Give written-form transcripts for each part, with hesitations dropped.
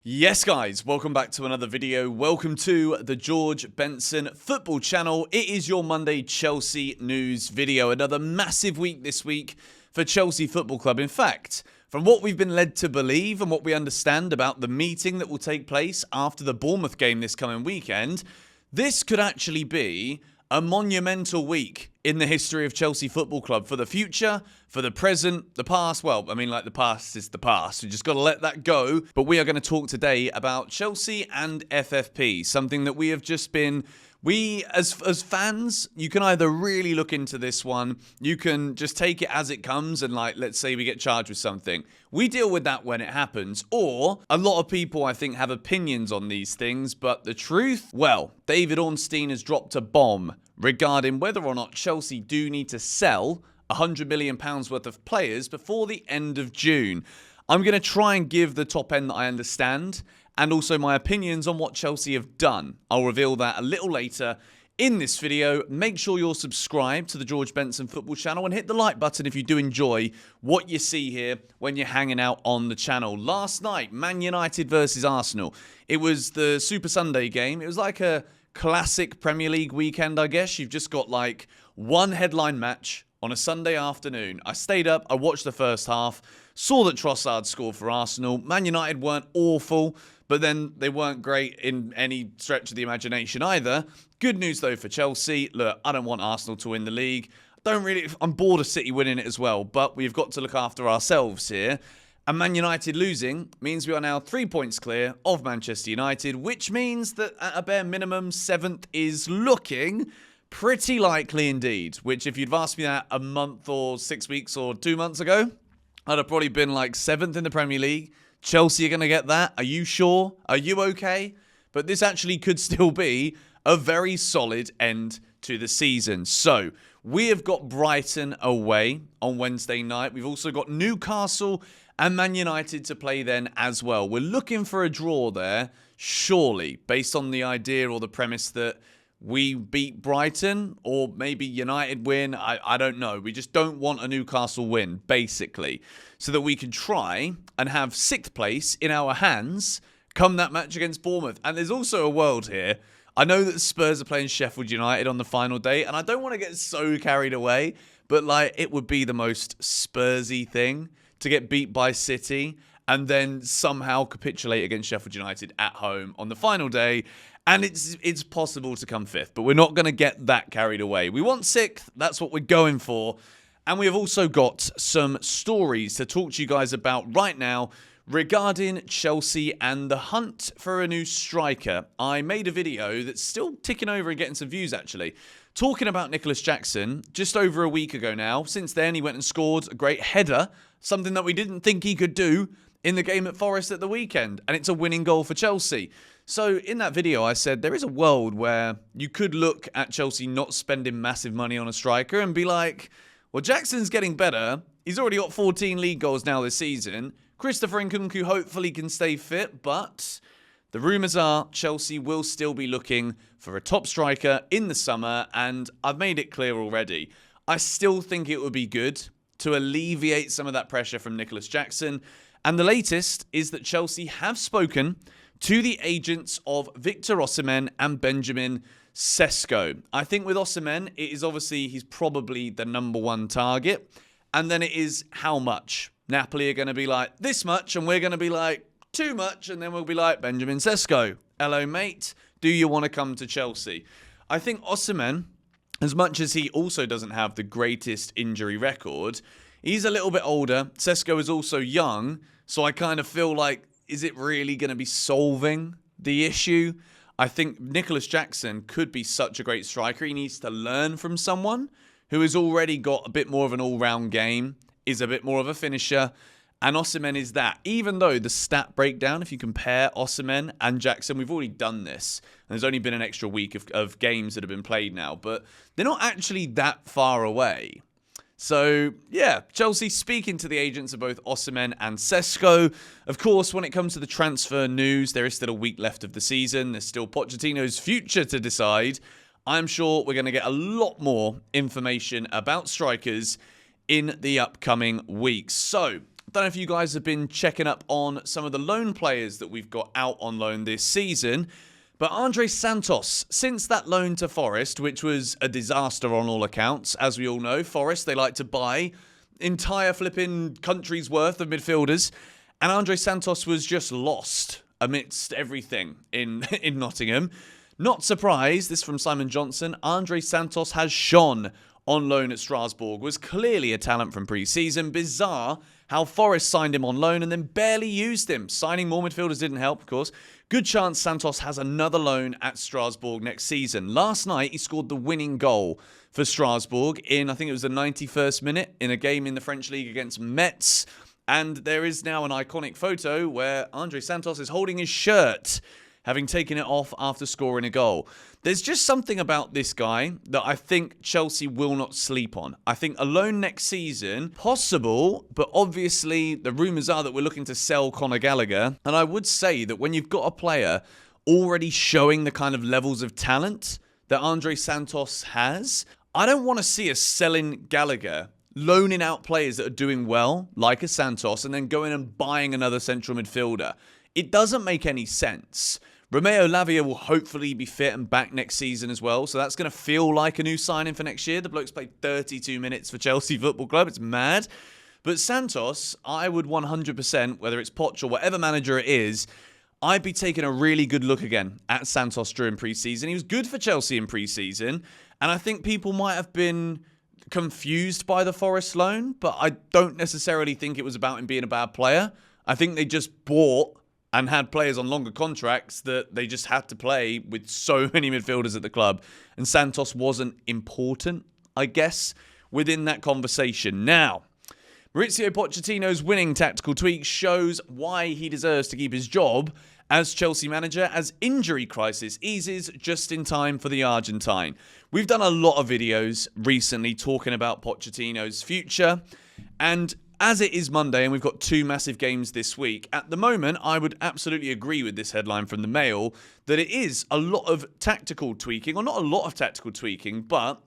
Yes guys, welcome back to another video. Welcome to the George Benson football channel. It is your Monday Chelsea news video. Another massive week this week for Chelsea Football Club. In fact, from what we've been led to believe and what we understand about the meeting that will take place after the Bournemouth game this coming weekend, this could actually be a monumental week in the history of Chelsea Football Club for the future, for the present, the past. Well, I mean, like, the past is the past. We just got to let that go. But we are going to talk today about Chelsea and FFP, something that we have just been... We, as fans, you can either really look into this one, you can just take it as it comes and, like, let's say we get charged with something. We deal with that when it happens. Or, a lot of people, I think, have opinions on these things, but the truth? Well, David Ornstein has dropped a bomb regarding whether or not Chelsea do need to sell £100 million worth of players before the end of June. I'm going to try and give the top end that I understand, and also my opinions on what Chelsea have done. I'll reveal that a little later in this video. Make sure you're subscribed to the George Benson football channel and hit the like button if you do enjoy what you see here when you're hanging out on the channel. Last night, Man United versus Arsenal. It was the Super Sunday game. It was like a classic Premier League weekend, I guess. You've just got like one headline match on a Sunday afternoon. I stayed up, I watched the first half, saw that Trossard scored for Arsenal. Man United weren't awful, but then they weren't great in any stretch of the imagination either. Good news though for Chelsea. Look, I don't want Arsenal to win the league. I'm bored of City winning it as well, but we've got to look after ourselves here. And Man United losing means we are now 3 points clear of Manchester United, which means that at a bare minimum, 7th is looking pretty likely indeed. Which, if you'd asked me that a month or 6 weeks or 2 months ago, I'd have probably been like 7th in the Premier League. Chelsea are going to get that. Are you sure? Are you okay? But this actually could still be a very solid end to the season. So, we have got Brighton away on Wednesday night. We've also got Newcastle and Man United to play then as well. We're looking for a draw there, surely, based on the idea or the premise that we beat Brighton, or maybe United win. I don't know. We just don't want a Newcastle win, basically, so that we can try and have 6th place in our hands come that match against Bournemouth. And there's also a world here. I know that Spurs are playing Sheffield United on the final day, and I don't want to get so carried away, but like, it would be the most Spursy thing to get beat by City and then somehow capitulate against Sheffield United at home on the final day. And it's possible to come 5th, but we're not going to get that carried away. We want 6th. That's what we're going for. And we have also got some stories to talk to you guys about right now regarding Chelsea and the hunt for a new striker. I made a video that's still ticking over and getting some views, actually, talking about Nicholas Jackson just over a week ago now. Since then, he went and scored a great header, something that we didn't think he could do in the game at Forest at the weekend. And it's a winning goal for Chelsea. So in that video, I said there is a world where you could look at Chelsea not spending massive money on a striker and be like, well, Jackson's getting better. He's already got 14 league goals now this season. Christopher Nkunku hopefully can stay fit, but the rumours are Chelsea will still be looking for a top striker in the summer, and I've made it clear already. I still think it would be good to alleviate some of that pressure from Nicholas Jackson. And the latest is that Chelsea have spoken to the agents of Victor Osimhen and Benjamin Sesko. I think with Osimhen, it is obviously he's probably the #1 target. And then it is how much. Napoli are going to be like this much, and we're going to be like too much, and then we'll be like, Benjamin Sesko, hello mate, do you want to come to Chelsea? I think Osimhen, as much as he also doesn't have the greatest injury record, he's a little bit older. Sesko is also young, so I kind of feel like, is it really going to be solving the issue? I think Nicholas Jackson could be such a great striker. He needs to learn from someone who has already got a bit more of an all-round game, is a bit more of a finisher, and Osimhen is that. Even though the stat breakdown, if you compare Osimhen and Jackson, we've already done this, and there's only been an extra week of games that have been played now, but they're not actually that far away. So, yeah, Chelsea speaking to the agents of both Osimhen and Sesko. Of course, when it comes to the transfer news, there is still a week left of the season. There's still Pochettino's future to decide. I'm sure we're going to get a lot more information about strikers in the upcoming weeks. So, Don't know if you guys have been checking up on some of the loan players that we've got out on loan this season, but Andrey Santos, since that loan to Forest, which was a disaster on all accounts, as we all know, Forest, they like to buy entire flipping country's worth of midfielders, and Andrey Santos was just lost amidst everything in Nottingham. Not surprised, this from Simon Johnson, Andrey Santos has shone on loan at Strasbourg, was clearly a talent from pre-season. Bizarre how Forest signed him on loan and then barely used him. Signing more midfielders didn't help, of course. Good chance Santos has another loan at Strasbourg next season. Last night, he scored the winning goal for Strasbourg in, I think it was the 91st minute, in a game in the French League against Metz. And there is now an iconic photo where Andrey Santos is holding his shirt, having taken it off after scoring a goal. There's just something about this guy that I think Chelsea will not sleep on. I think a loan next season, possible, but obviously the rumours are that we're looking to sell Conor Gallagher. And I would say that when you've got a player already showing the kind of levels of talent that Andrey Santos has, I don't want to see us selling Gallagher, loaning out players that are doing well, like a Santos, and then going and buying another central midfielder. It doesn't make any sense. Romeo Lavia will hopefully be fit and back next season as well, so that's going to feel like a new signing for next year. The bloke's played 32 minutes for Chelsea Football Club. It's mad. But Santos, I would 100%, whether it's Poch or whatever manager it is, I'd be taking a really good look again at Santos during pre-season. He was good for Chelsea in pre-season, and I think people might have been confused by the Forest loan, but I don't necessarily think it was about him being a bad player. I think they just bought and had players on longer contracts that they just had to play with so many midfielders at the club. And Santos wasn't important, I guess, within that conversation. Now, Mauricio Pochettino's winning tactical tweak shows why he deserves to keep his job as Chelsea manager, as injury crisis eases just in time for the Argentine. We've done a lot of videos recently talking about Pochettino's future, and as it is Monday and we've got two massive games this week, at the moment, I would absolutely agree with this headline from the Mail that it is a lot of tactical tweaking, or not a lot of tactical tweaking, but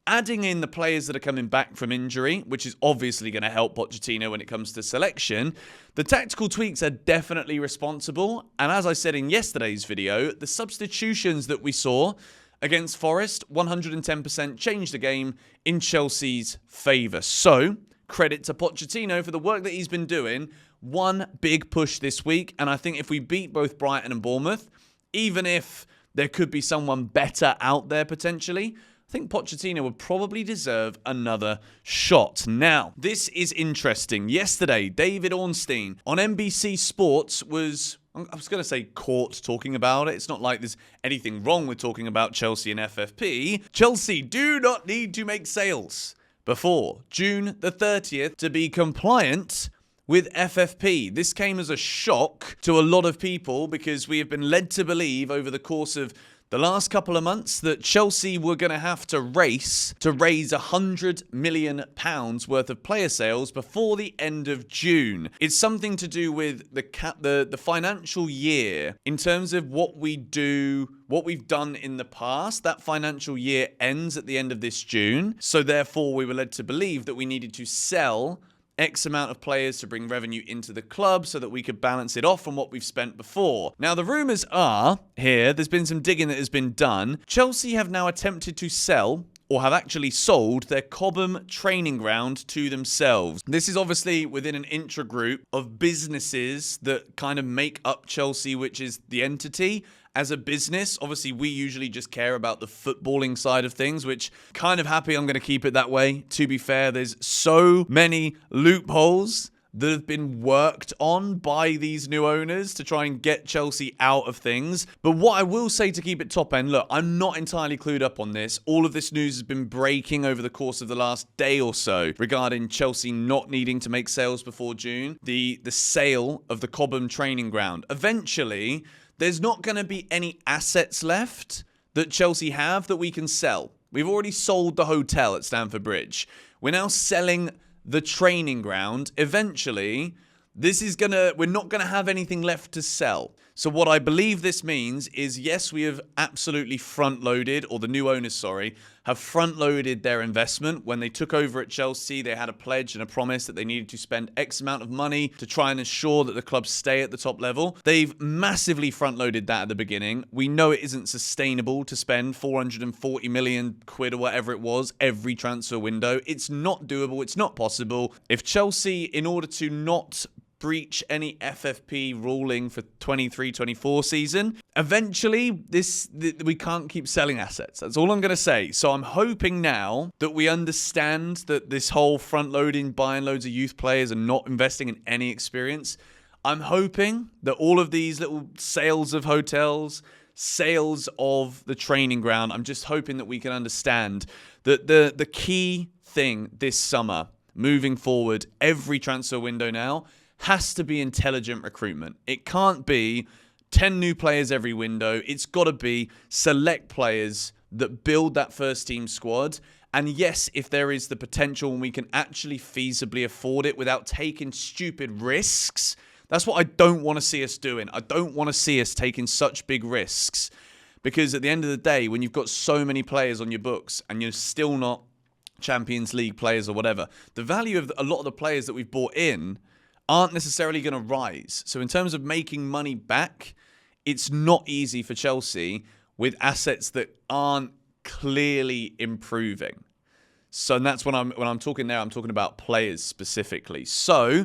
adding in the players that are coming back from injury, which is obviously going to help Pochettino when it comes to selection. The tactical tweaks are definitely responsible. And as I said in yesterday's video, the substitutions that we saw against Forest, 110% changed the game in Chelsea's favour. So, credit to Pochettino for the work that he's been doing. One big push this week, and I think if we beat both Brighton and Bournemouth, even if there could be someone better out there potentially, I think Pochettino would probably deserve another shot. Now, this is interesting. Yesterday, David Ornstein on NBC Sport was, I was going to say caught talking about it. It's not like there's anything wrong with talking about Chelsea and FFP. Chelsea do not need to make sales before June the 30th to be compliant with FFP. This came as a shock to a lot of people because we have been led to believe over the course of the last couple of months that Chelsea were going to have to race to raise £100 million worth of player sales before the end of June. It's something to do with the financial year in terms of what we do, what we've done in the past. That financial year ends at the end of this June. So therefore, we were led to believe that we needed to sell X amount of players to bring revenue into the club so that we could balance it off from what we've spent before. Now, the rumours are, here, there's been some digging that has been done. Chelsea have now attempted to sell, or have actually sold, their Cobham training ground to themselves. This is obviously within an intra-group of businesses that kind of make up Chelsea, which is the entity. As a business, obviously, we usually just care about the footballing side of things, which kind of happy I'm going to keep it that way. To be fair, there's so many loopholes that have been worked on by these new owners to try and get Chelsea out of things. But what I will say to keep it top end, look, I'm not entirely clued up on this. All of this news has been breaking over the course of the last day or so regarding Chelsea not needing to make sales before June. The sale of the Cobham training ground. Eventually, there's not going to be any assets left that Chelsea have that we can sell. We've already sold the hotel at Stamford Bridge. We're now selling the training ground. Eventually, we're not going to have anything left to sell. So what I believe this means is, yes, we have absolutely front-loaded, or the new owners, sorry, have front-loaded their investment. When they took over at Chelsea, they had a pledge and a promise that they needed to spend X amount of money to try and ensure that the club stay at the top level. They've massively front-loaded that at the beginning. We know it isn't sustainable to spend 440 million quid or whatever it was every transfer window. It's not doable. It's not possible. If Chelsea, in order to not breach any FFP ruling for 23-24 season, eventually we can't keep selling assets. That's all I'm going to say. So I'm hoping now that we understand that this whole front-loading, buying loads of youth players and not investing in any experience, I'm hoping that all of these little sales of hotels, sales of the training ground, I'm just hoping that we can understand that the key thing this summer, moving forward, every transfer window now, has to be intelligent recruitment. It can't be 10 new players every window. It's got to be select players that build that first team squad. And yes, if there is the potential and we can actually feasibly afford it without taking stupid risks, that's what I don't want to see us doing. I don't want to see us taking such big risks, because at the end of the day, when you've got so many players on your books and you're still not Champions League players or whatever, the value of a lot of the players that we've bought in aren't necessarily going to rise. So in terms of making money back, it's not easy for Chelsea with assets that aren't clearly improving. So that's when I'm talking there, I'm talking about players specifically. So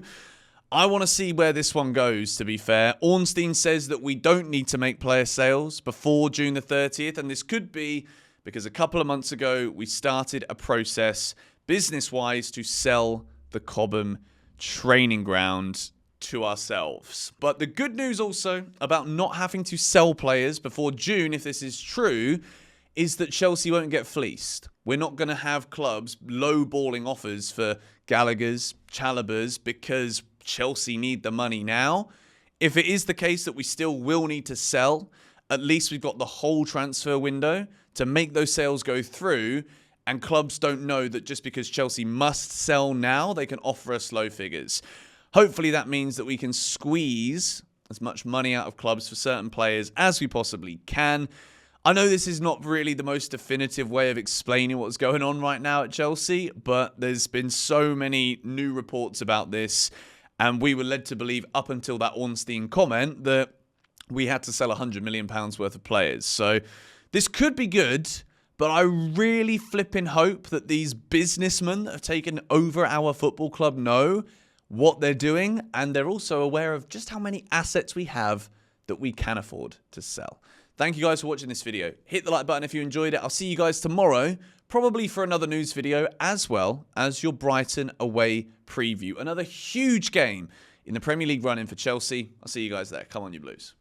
I want to see where this one goes, to be fair. Ornstein says that we don't need to make player sales before June the 30th. And this could be because a couple of months ago, we started a process business-wise to sell the Cobham training ground to ourselves. But the good news also about not having to sell players before June, if this is true, is that Chelsea won't get fleeced. We're not going to have clubs low-balling offers for Gallagher's, Chalobah's, because Chelsea need the money now. If it is the case that we still will need to sell, at least we've got the whole transfer window to make those sales go through. And clubs don't know that just because Chelsea must sell now, they can offer us low figures. Hopefully that means that we can squeeze as much money out of clubs for certain players as we possibly can. I know this is not really the most definitive way of explaining what's going on right now at Chelsea, but there's been so many new reports about this, and we were led to believe up until that Ornstein comment that we had to sell £100 million worth of players. So this could be good, but I really flipping hope that these businessmen that have taken over our football club know what they're doing, and they're also aware of just how many assets we have that we can afford to sell. Thank you guys for watching this video. Hit the like button if you enjoyed it. I'll see you guys tomorrow, probably for another news video, as well as your Brighton away preview. Another huge game in the Premier League run-in for Chelsea. I'll see you guys there. Come on, you Blues.